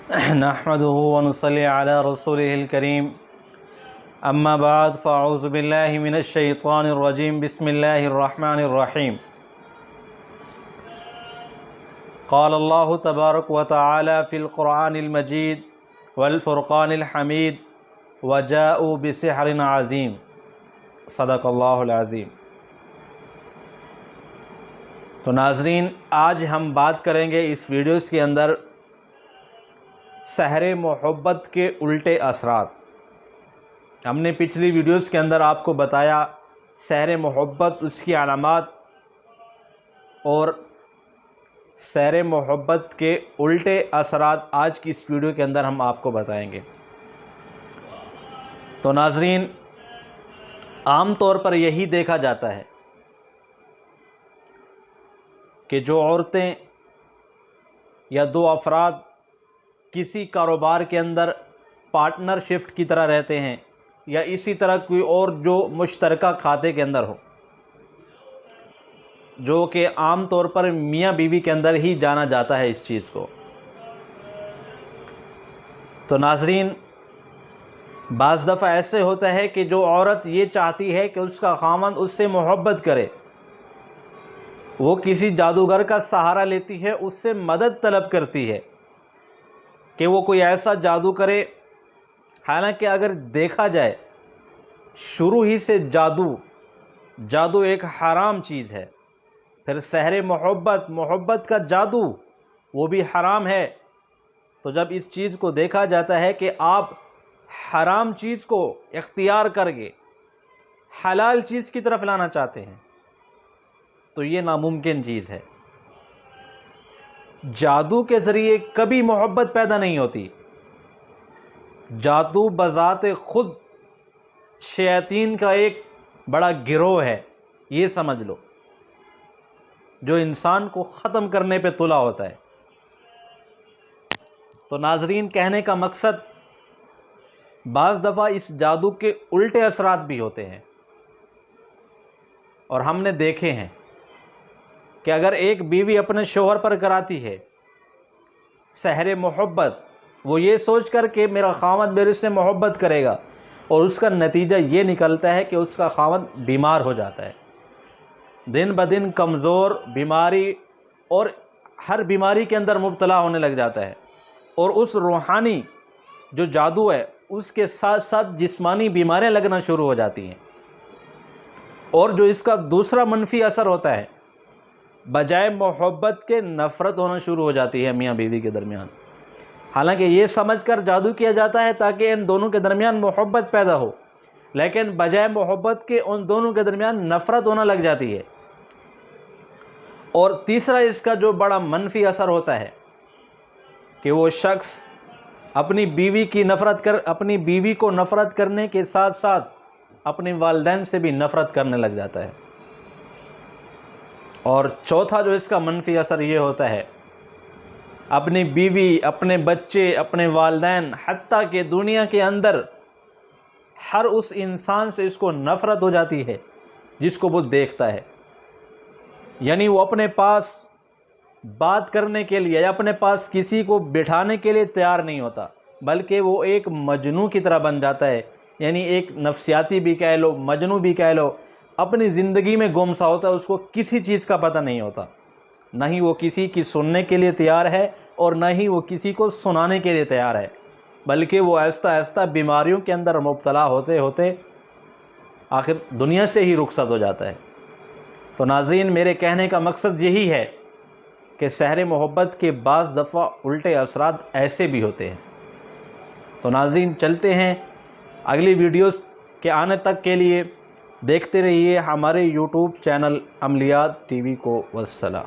نحمده ونصلي على رسوله الكريم اما بعد فاعوذ بالله من الشيطان الرجيم بسم الله الرحمن الرحيم قال الله تبارك وتعالى في القرآن المجيد والفرقان الحميد وجاءوا بسحر عظيم صدق اللہ العظیم۔ تو ناظرین، آج ہم بات کریں گے اس ویڈیوز کے اندر سحر محبت کے الٹے اثرات۔ ہم نے پچھلی ویڈیوز کے اندر آپ کو بتایا سحر محبت، اس کی علامات اور سحر محبت کے الٹے اثرات آج کی اس ویڈیو کے اندر ہم آپ کو بتائیں گے۔ تو ناظرین، عام طور پر یہی دیکھا جاتا ہے کہ جو عورتیں یا دو افراد کسی کاروبار کے اندر پارٹنرشپ کی طرح رہتے ہیں یا اسی طرح کوئی اور جو مشترکہ کھاتے کے اندر ہو، جو کہ عام طور پر میاں بیوی کے اندر ہی جانا جاتا ہے اس چیز کو۔ تو ناظرین، بعض دفعہ ایسے ہوتا ہے کہ جو عورت یہ چاہتی ہے کہ اس کا خاوند اس سے محبت کرے، وہ کسی جادوگر کا سہارا لیتی ہے، اس سے مدد طلب کرتی ہے کہ وہ کوئی ایسا جادو کرے۔ حالانکہ اگر دیکھا جائے شروع ہی سے جادو ایک حرام چیز ہے، پھر سحر محبت کا جادو وہ بھی حرام ہے۔ تو جب اس چیز کو دیکھا جاتا ہے کہ آپ حرام چیز کو اختیار کر کے حلال چیز کی طرف لانا چاہتے ہیں تو یہ ناممکن چیز ہے۔ جادو کے ذریعے کبھی محبت پیدا نہیں ہوتی۔ جادو بذات خود شیاطین کا ایک بڑا گروہ ہے، یہ سمجھ لو، جو انسان کو ختم کرنے پہ تلا ہوتا ہے۔ تو ناظرین، کہنے کا مقصد بعض دفعہ اس جادو کے الٹے اثرات بھی ہوتے ہیں، اور ہم نے دیکھے ہیں کہ اگر ایک بیوی اپنے شوہر پر کراتی ہے سحر محبت، وہ یہ سوچ کر کہ میرا خاوند میرے سے محبت کرے گا، اور اس کا نتیجہ یہ نکلتا ہے کہ اس کا خاوند بیمار ہو جاتا ہے، دن بدن کمزور، بیماری اور ہر بیماری کے اندر مبتلا ہونے لگ جاتا ہے، اور اس روحانی جو جادو ہے اس کے ساتھ ساتھ جسمانی بیماریاں لگنا شروع ہو جاتی ہیں۔ اور جو اس کا دوسرا منفی اثر ہوتا ہے، بجائے محبت کے نفرت ہونا شروع ہو جاتی ہے میاں بیوی کے درمیان۔ حالانکہ یہ سمجھ کر جادو کیا جاتا ہے تاکہ ان دونوں کے درمیان محبت پیدا ہو، لیکن بجائے محبت کے ان دونوں کے درمیان نفرت ہونا لگ جاتی ہے۔ اور تیسرا اس کا جو بڑا منفی اثر ہوتا ہے کہ وہ شخص اپنی بیوی کو نفرت کرنے کے ساتھ ساتھ اپنے والدین سے بھی نفرت کرنے لگ جاتا ہے۔ اور چوتھا جو اس کا منفی اثر یہ ہوتا ہے، اپنی بیوی، اپنے بچے، اپنے والدین، حتیٰ کہ دنیا کے اندر ہر اس انسان سے اس کو نفرت ہو جاتی ہے جس کو وہ دیکھتا ہے۔ یعنی وہ اپنے پاس بات کرنے کے لیے یا اپنے پاس کسی کو بٹھانے کے لیے تیار نہیں ہوتا، بلکہ وہ ایک مجنوں کی طرح بن جاتا ہے۔ یعنی ایک نفسیاتی بھی کہہ لو، مجنوں بھی کہہ لو، اپنی زندگی میں گم سا ہوتا ہے، اس کو کسی چیز کا پتہ نہیں ہوتا، نہ ہی وہ کسی کی سننے کے لیے تیار ہے اور نہ ہی وہ کسی کو سنانے کے لیے تیار ہے، بلکہ وہ آہستہ آہستہ بیماریوں کے اندر مبتلا ہوتے ہوتے آخر دنیا سے ہی رخصت ہو جاتا ہے۔ تو ناظرین، میرے کہنے کا مقصد یہی ہے کہ سحر محبت کے بعض دفعہ الٹے اثرات ایسے بھی ہوتے ہیں۔ تو ناظرین، چلتے ہیں اگلی ویڈیوز کے آنے تک کے لیے دیکھتے رہیے ہمارے یوٹیوب چینل عملیات ٹی وی کو۔ والسلام۔